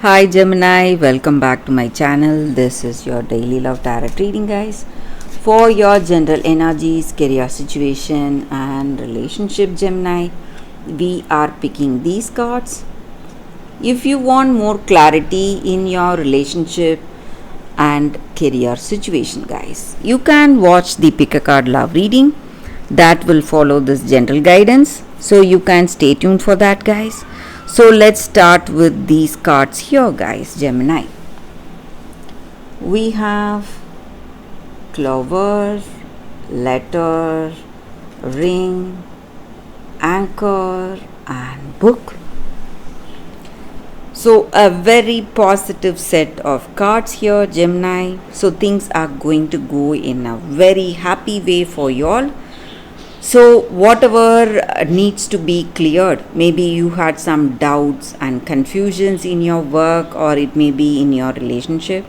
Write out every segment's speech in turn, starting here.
Hi Gemini, welcome back to my channel. This is your daily love tarot reading, guys. For your general energies, career situation, and relationship, Gemini, we are picking these cards. If you want more clarity in your relationship and career situation, guys, you can watch the pick a card love reading that will follow this general guidance. So you can stay tuned for that, guys. So let's start with these cards here, guys. Gemini, we have clover, letter, ring, anchor, and book. So a very positive set of cards here, Gemini. So things are going to go in a very happy way for you all. So whatever needs to be cleared, maybe you had some doubts and confusions in your work, or it may be in your relationship.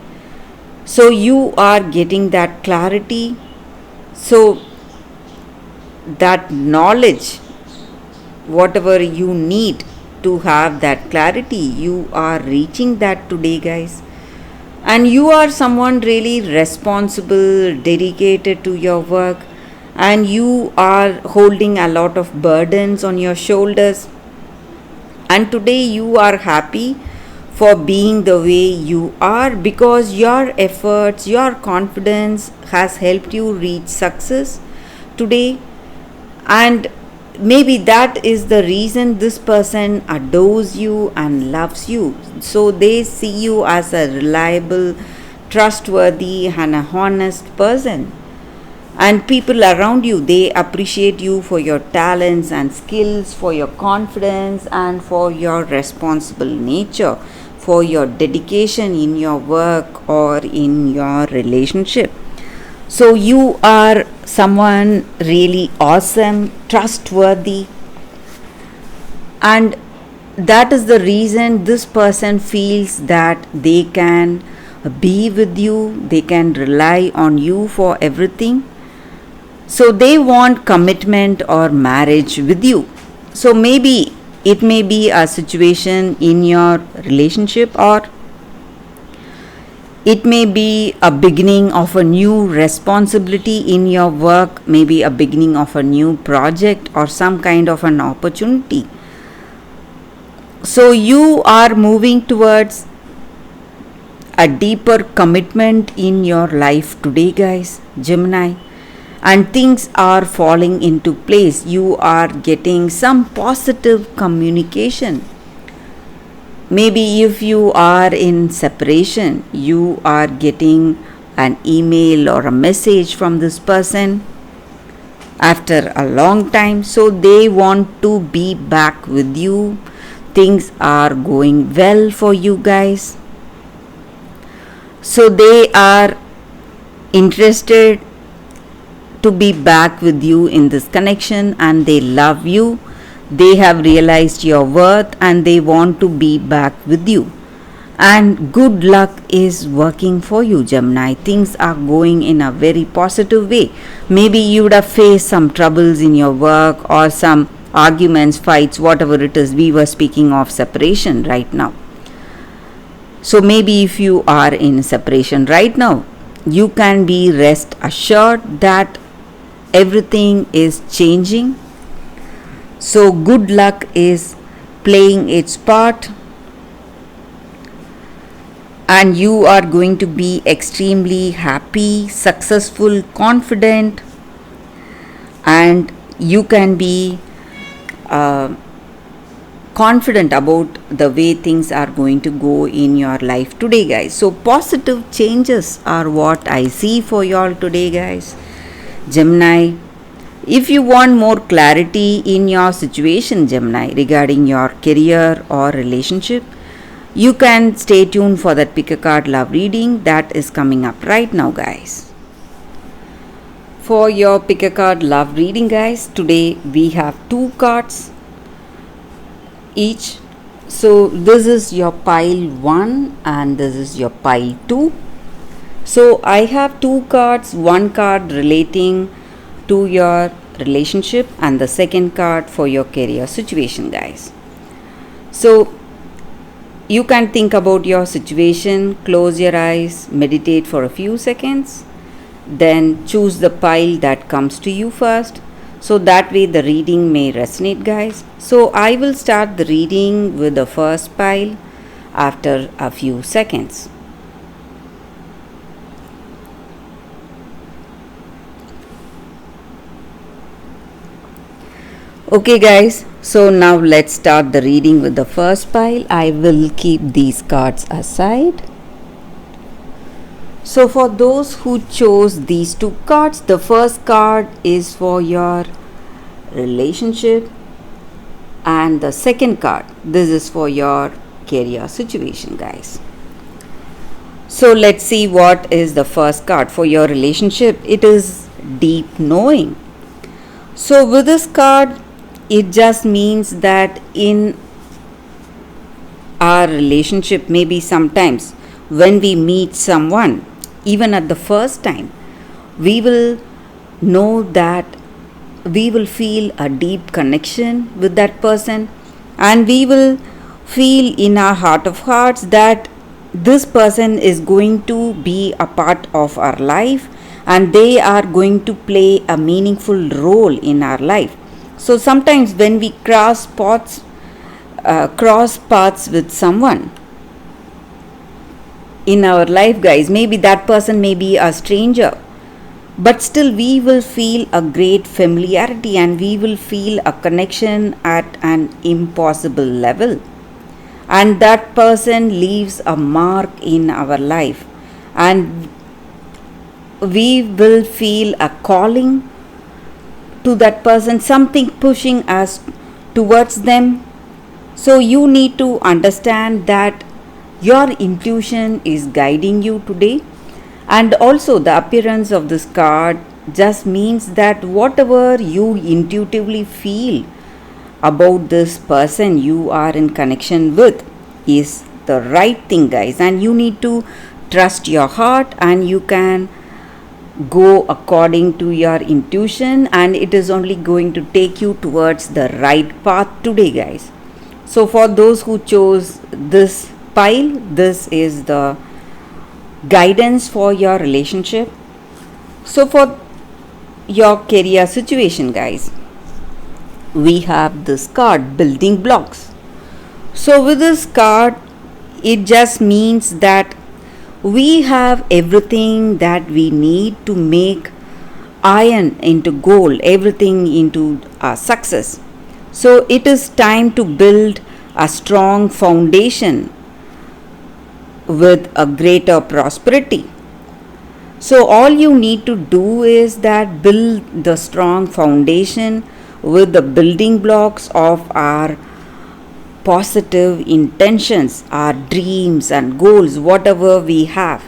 So you are getting that clarity. So that knowledge, whatever you need to have that clarity, you are reaching that today, guys. And you are someone really responsible, dedicated to your work, and you are holding a lot of burdens on your shoulders. And today you are happy for being the way you are, because your efforts, your confidence has helped you reach success today. And maybe that is the reason this person adores you and loves you. So they see you as a reliable, trustworthy, and a honest person. And people around you, they appreciate you for your talents and skills, for your confidence, and for your responsible nature, for your dedication in your work or in your relationship. So you are someone really awesome, trustworthy, and that is the reason this person feels that they can be with you, they can rely on you for everything. So they want commitment or marriage with you. So maybe it may be a situation in your relationship, or it may be a beginning of a new responsibility in your work, maybe a beginning of a new project or some kind of an opportunity. So you are moving towards a deeper commitment in your life today, guys, Gemini. And things are falling into place. You are getting some positive communication. Maybe if you are in separation, you are getting an email or a message from this person after a long time. So they want to be back with you. Things are going well for you guys. So they are interested to be back with you in this connection, and they love you. They have realized your worth and they want to be back with you. And good luck is working for you, Gemini. Things are going in a very positive way. Maybe you would have faced some troubles in your work, or some arguments, fights, whatever it is. We were speaking of separation right now. So maybe if you are in separation right now, you can be rest assured that everything is changing. So good luck is playing its part, and you are going to be extremely happy, successful, confident, and you can be confident about the way things are going to go in your life today, guys. So positive changes are what I see for y'all today, guys, Gemini. If you want more clarity in your situation, Gemini, regarding your career or relationship, you can stay tuned for that pick a card love reading that is coming up right now, guys. For your pick a card love reading, guys, today we have 2 cards each. So this is your pile 1 and this is your pile 2. So I have 2 cards, one card relating to your relationship and the second card for your career situation, guys. So You can think about your situation, close your eyes, meditate for a few seconds, then choose the pile that comes to you first. So that way the reading may resonate, guys. So I will start the reading with the first pile after a few seconds. Okay, guys, so now let's start the reading with the first pile. I will keep these cards aside. So, for those who chose these two cards, the first card is for your relationship, and the second card, this is for your career situation, guys. So, let's see what is the first card for your relationship. It is deep knowing. So, with this card, it just means that in our relationship, maybe sometimes when we meet someone, even at the first time, we will know that we will feel a deep connection with that person, and we will feel in our heart of hearts that this person is going to be a part of our life and they are going to play a meaningful role in our life. So sometimes when we cross paths with someone in our life, guys, maybe that person may be a stranger, but still we will feel a great familiarity and we will feel a connection at an impossible level, and that person leaves a mark in our life, and we will feel a calling to that person, something pushing us towards them. So you need to understand that your intuition is guiding you today, and also the appearance of this card just means that whatever you intuitively feel about this person you are in connection with is the right thing, guys, and you need to trust your heart, and you can go according to your intuition, and it is only going to take you towards the right path today, guys. So for those who chose this pile, this is the guidance for your relationship. So for your career situation, guys, we have this card, building blocks. So with this card, it just means that we have everything that we need to make iron into gold, everything into success. So it is time to build a strong foundation with a greater prosperity. So all you need to do is that build the strong foundation with the building blocks of our positive intentions, our dreams and goals, whatever we have.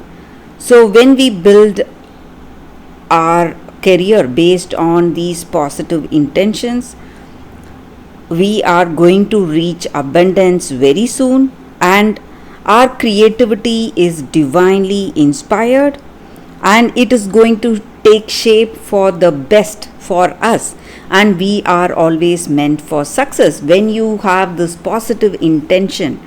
So when we build our career based on these positive intentions, we are going to reach abundance very soon, and our creativity is divinely inspired, and it is going to take shape for the best for us, and we are always meant for success. When you have this positive intention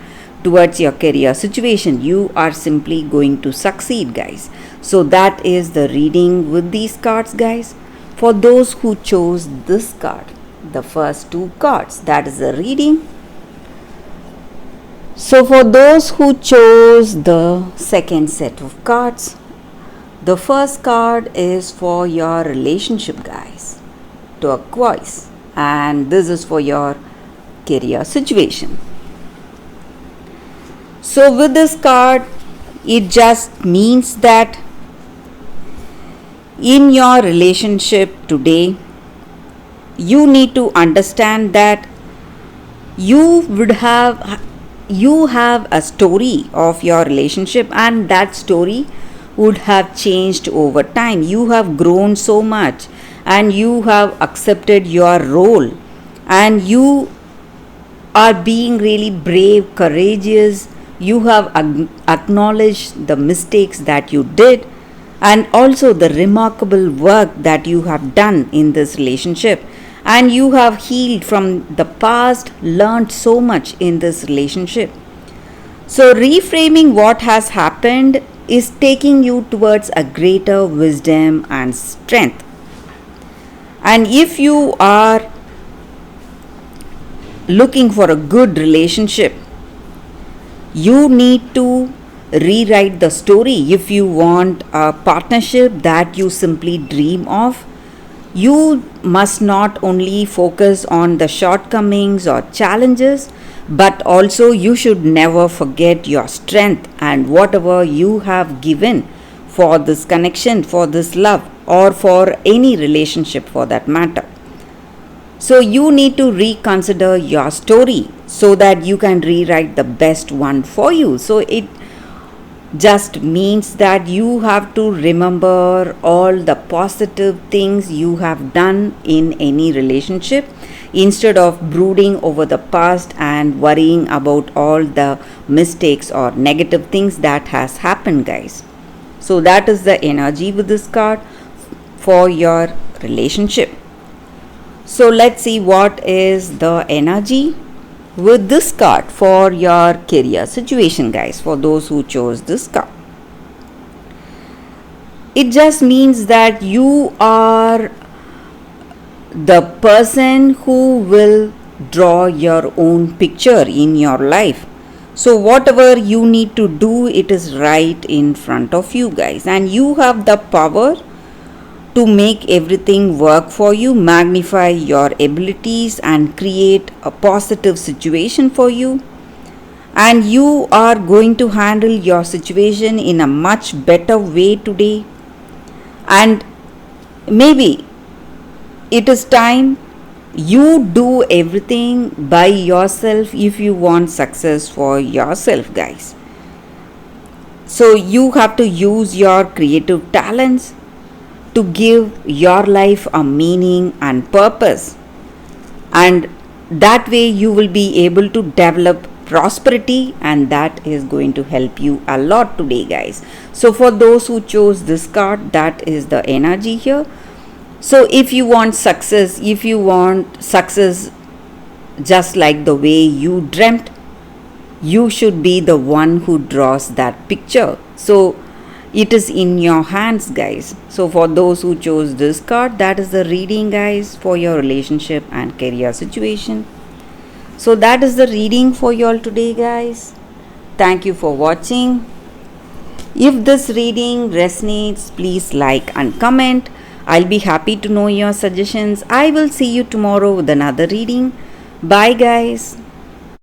towards your career situation, you are simply going to succeed, guys. So that is the reading with these cards, guys. For those who chose this card, the first two cards, that is the reading. So for those who chose the second set of cards, the first card is for your relationship, guys, turquoise, and this is for your career situation. So with this card, it just means that in your relationship today, you need to understand that you have a story of your relationship, and that story would have changed over time. You have grown so much, and you have accepted your role, and you are being really brave, courageous. You have acknowledged the mistakes that you did, and also the remarkable work that you have done in this relationship, and you have healed from the past, learned so much in this relationship. So reframing what has happened is taking you towards a greater wisdom and strength. And if you are looking for a good relationship, you need to rewrite the story. If you want a partnership that you simply dream of, you must not only focus on the shortcomings or challenges, but also you should never forget your strength and whatever you have given for this connection, for this love, or for any relationship for that matter. So you need to reconsider your story so that you can rewrite the best one for you. So it just means that you have to remember all the positive things you have done in any relationship instead of brooding over the past and worrying about all the mistakes or negative things that has happened, guys. So that is the energy with this card for your relationship. So let's see what is the energy with this card for your career situation, guys, for those who chose this card. It just means that you are the person who will draw your own picture in your life. So whatever you need to do, it is right in front of you, guys, and you have the power to make everything work for you, magnify your abilities and create a positive situation for you. And you are going to handle your situation in a much better way today. And maybe it is time you do everything by yourself if you want success for yourself, guys. So you have to use your creative talents to give your life a meaning and purpose, and that way you will be able to develop prosperity, and that is going to help you a lot today, guys. So for those who chose this card, that is the energy here. So if you want success, just like the way you dreamt, you should be the one who draws that picture. So it is in your hands, guys. So for those who chose this card, that is the reading, guys, for your relationship and career situation. So that is the reading for you all today, guys. Thank you for watching. If this reading resonates, please like and comment. I'll be happy to know your suggestions. I will see you tomorrow with another reading. Bye, guys.